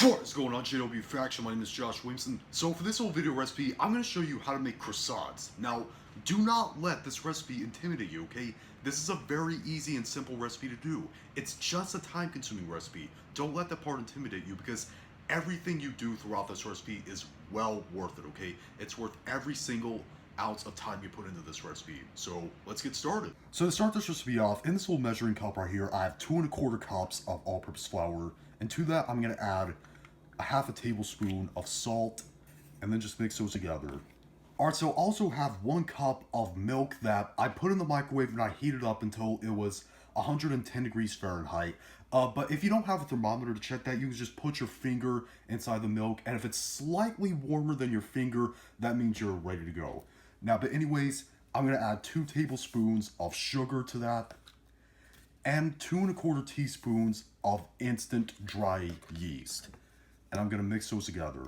What is going on, JW Faction? My name is Josh Williamson. So for this whole video recipe, I'm going to show you how to make croissants. Now, do not let this recipe intimidate you, okay? This is a very easy and simple recipe to do. It's just a time-consuming recipe. Don't let that part intimidate you because everything you do throughout this recipe is well worth it, okay? It's worth every single ounce of time you put into this recipe. So let's get started. So to start this recipe off, in this little measuring cup right here, I have 2¼ cups of all-purpose flour. And to that, I'm going to add a ½ tablespoon of salt, and then just mix those together. Alright, so also have 1 cup of milk that I put in the microwave and I heated up until it was 110 degrees Fahrenheit. But if you don't have a thermometer to check that, you can just put your finger inside the milk, and if it's slightly warmer than your finger, that means you're ready to go. Now, but anyways, I'm going to add 2 tablespoons of sugar to that, and 2¼ teaspoons of instant dry yeast. And I'm going to mix those together.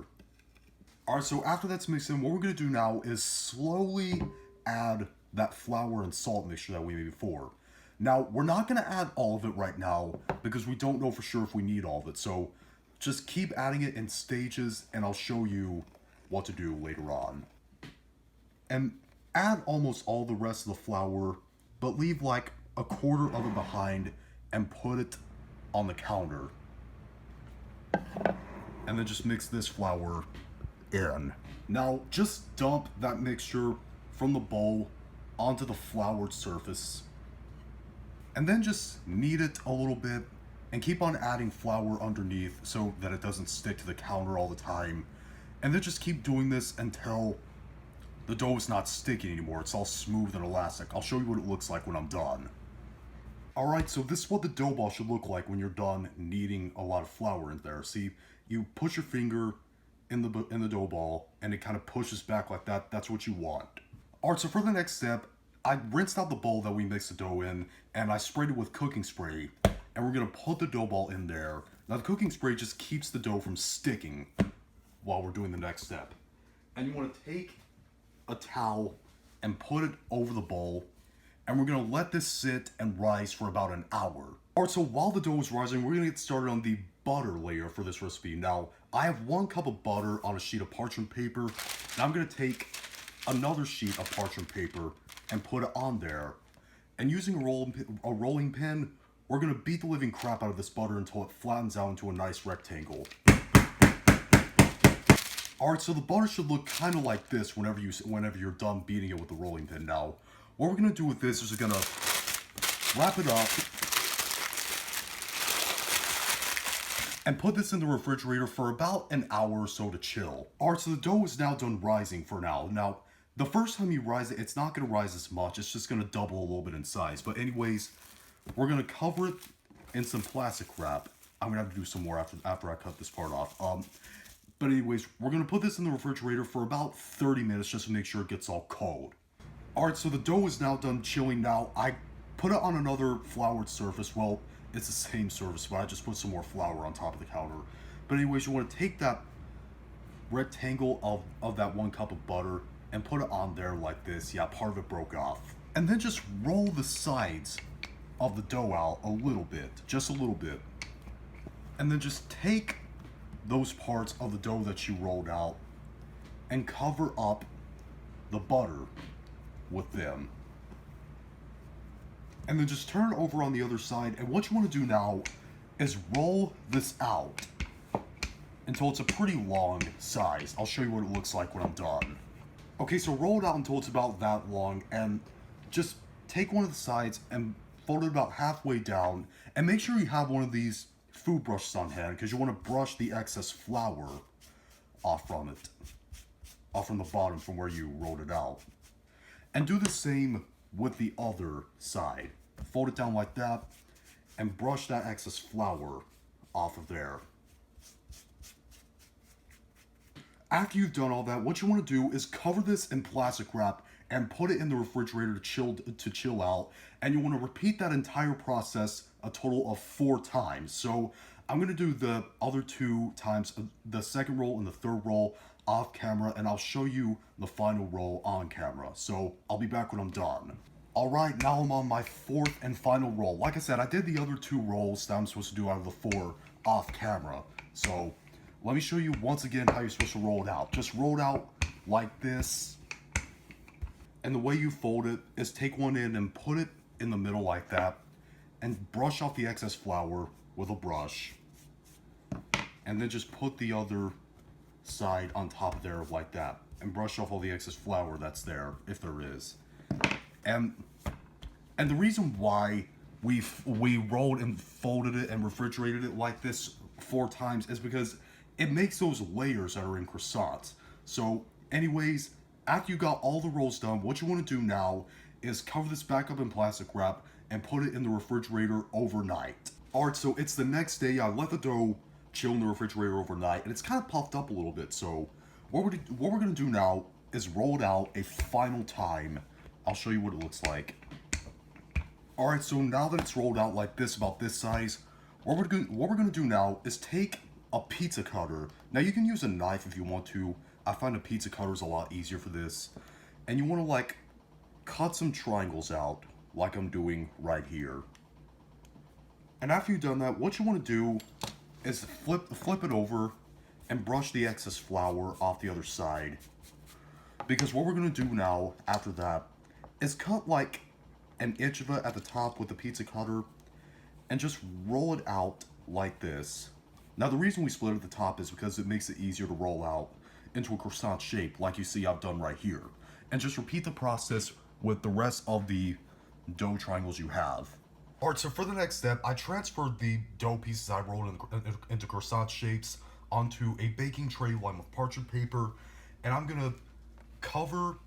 Alright, so after that's mixed in, what we're going to do now is slowly add that flour and salt mixture that we made before. Now, we're not going to add all of it right now because we don't know for sure if we need all of it. So just keep adding it in stages and I'll show you what to do later on. And add almost all the rest of the flour, but leave like 1/4 of it behind and put it on the counter. And then just mix this flour in. Now just dump that mixture from the bowl onto the floured surface. And then just knead it a little bit and keep on adding flour underneath so that it doesn't stick to the counter all the time. And then just keep doing this until the dough is not sticky anymore. It's all smooth and elastic. I'll show you what it looks like when I'm done. Alright, so this is what the dough ball should look like when you're done kneading a lot of flour in there. See, you push your finger in the dough ball and it kind of pushes back like that. That's what you want. Alright, so for the next step, I rinsed out the bowl that we mixed the dough in and I sprayed it with cooking spray. And we're going to put the dough ball in there. Now the cooking spray just keeps the dough from sticking while we're doing the next step. And you want to take a towel and put it over the bowl. And we're going to let this sit and rise for about an hour. Alright, so while the dough is rising, we're going to get started on the butter layer for this recipe. Now, I have 1 cup of butter on a sheet of parchment paper. Now I'm going to take another sheet of parchment paper and put it on there. And using a rolling pin, we're going to beat the living crap out of this butter until it flattens out into a nice rectangle. Alright, so the butter should look kind of like this whenever you're done beating it with the rolling pin. Now, what we're going to do with this is we're going to wrap it up and put this in the refrigerator for about an hour or so to chill. Alright, so the dough is now done rising for now. Now, the first time you rise it, it's not going to rise as much. It's just going to double a little bit in size. But anyways, we're going to cover it in some plastic wrap. I'm going to have to do some more after I cut this part off. But anyways, we're going to put this in the refrigerator for about 30 minutes just to make sure it gets all cold. Alright, so the dough is now done chilling. Now, I put it on another floured surface. Well, it's the same surface, but I just put some more flour on top of the counter. But anyways, you want to take that rectangle of that 1 cup of butter and put it on there like this. Yeah, part of it broke off. And then just roll the sides of the dough out a little bit, just a little bit. And then just take those parts of the dough that you rolled out and cover up the butter with them. And then just turn over on the other side. And what you want to do now is roll this out until it's a pretty long size. I'll show you what it looks like when I'm done. Okay, so roll it out until it's about that long and just take one of the sides and fold it about halfway down and make sure you have one of these food brushes on hand because you want to brush the excess flour off from it, off from the bottom from where you rolled it out. And do the same with the other side. Fold it down like that and brush that excess flour off of there. After you've done all that, what you want to do is cover this in plastic wrap and put it in the refrigerator to chill out. And you want to repeat that entire process a total of 4 times. So I'm going to do the other 2 times, the second roll and the third roll off camera, and I'll show you the final roll on camera. So I'll be back when I'm done. Alright, now I'm on my 4th and final roll. Like I said, I did the other 2 rolls that I'm supposed to do out of the 4 off camera. So let me show you once again how you're supposed to roll it out. Just roll it out like this. And the way you fold it is take one end and put it in the middle like that. And brush off the excess flour with a brush. And then just put the other side on top of there like that. And brush off all the excess flour that's there, if there is. And the reason why we rolled and folded it and refrigerated it like this 4 times is because it makes those layers that are in croissants. So anyways, after you got all the rolls done, what you want to do now is cover this back up in plastic wrap and put it in the refrigerator overnight. Alright, so it's the next day. I let the dough chill in the refrigerator overnight, and it's kind of puffed up a little bit. So what we're going to do now is roll it out a final time. I'll show you what it looks like. Alright, so now that it's rolled out like this, about this size, what we're going to do now is take a pizza cutter. Now you can use a knife if you want to. I find a pizza cutter is a lot easier for this. And you want to like cut some triangles out like I'm doing right here. And after you've done that, what you want to do is flip it over and brush the excess flour off the other side. Because what we're going to do now after that is cut like an inch of it at the top with the pizza cutter and just roll it out like this. Now the reason we split it at the top is because it makes it easier to roll out into a croissant shape like you see I've done right here. And just repeat the process with the rest of the dough triangles you have. Alright, so for the next step, I transferred the dough pieces I rolled into croissant shapes onto a baking tray lined with parchment paper, and I'm gonna cover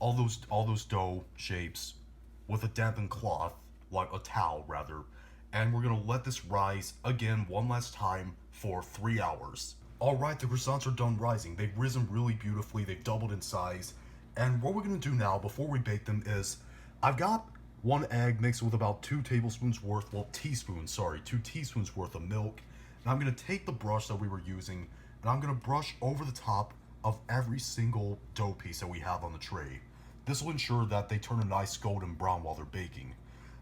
all those dough shapes with a dampened cloth, like a towel rather, and we're gonna let this rise again one last time for 3 hours. Alright, the croissants are done rising. They've risen really beautifully, they've doubled in size, and what we're gonna do now before we bake them is, I've got 1 egg mixed with about 2 teaspoons worth of milk, and I'm gonna take the brush that we were using, and I'm gonna brush over the top of every single dough piece that we have on the tray. This will ensure that they turn a nice golden brown while they're baking.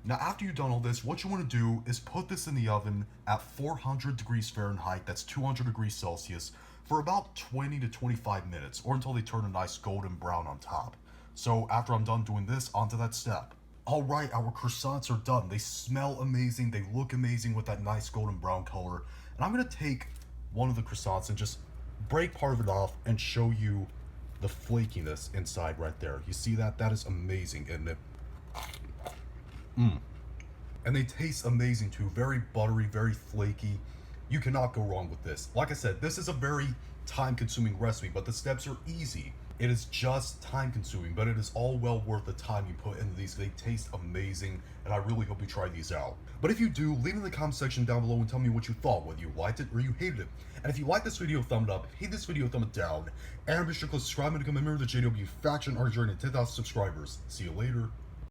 Now after you've done all this, what you want to do is put this in the oven at 400 degrees Fahrenheit, that's 200 degrees Celsius, for about 20 to 25 minutes, or until they turn a nice golden brown on top. So after I'm done doing this, onto that step. Alright, our croissants are done. They smell amazing, they look amazing with that nice golden brown color. And I'm going to take one of the croissants and just break part of it off and show you the flakiness inside right there. You see that? That is amazing, isn't it? And they taste amazing too. Very buttery, very flaky. You cannot go wrong with this. Like I said, this is a very time-consuming recipe, but the steps are easy. It is just time-consuming, but it is all well worth the time you put into these. They taste amazing, and I really hope you try these out. But if you do, leave it in the comment section down below and tell me what you thought, whether you liked it or you hated it. And if you liked this video, thumb it up. Hate this video, thumb it down. And be sure to subscribe and become a member of the JW Faction Arc journey to 10,000 subscribers. See you later.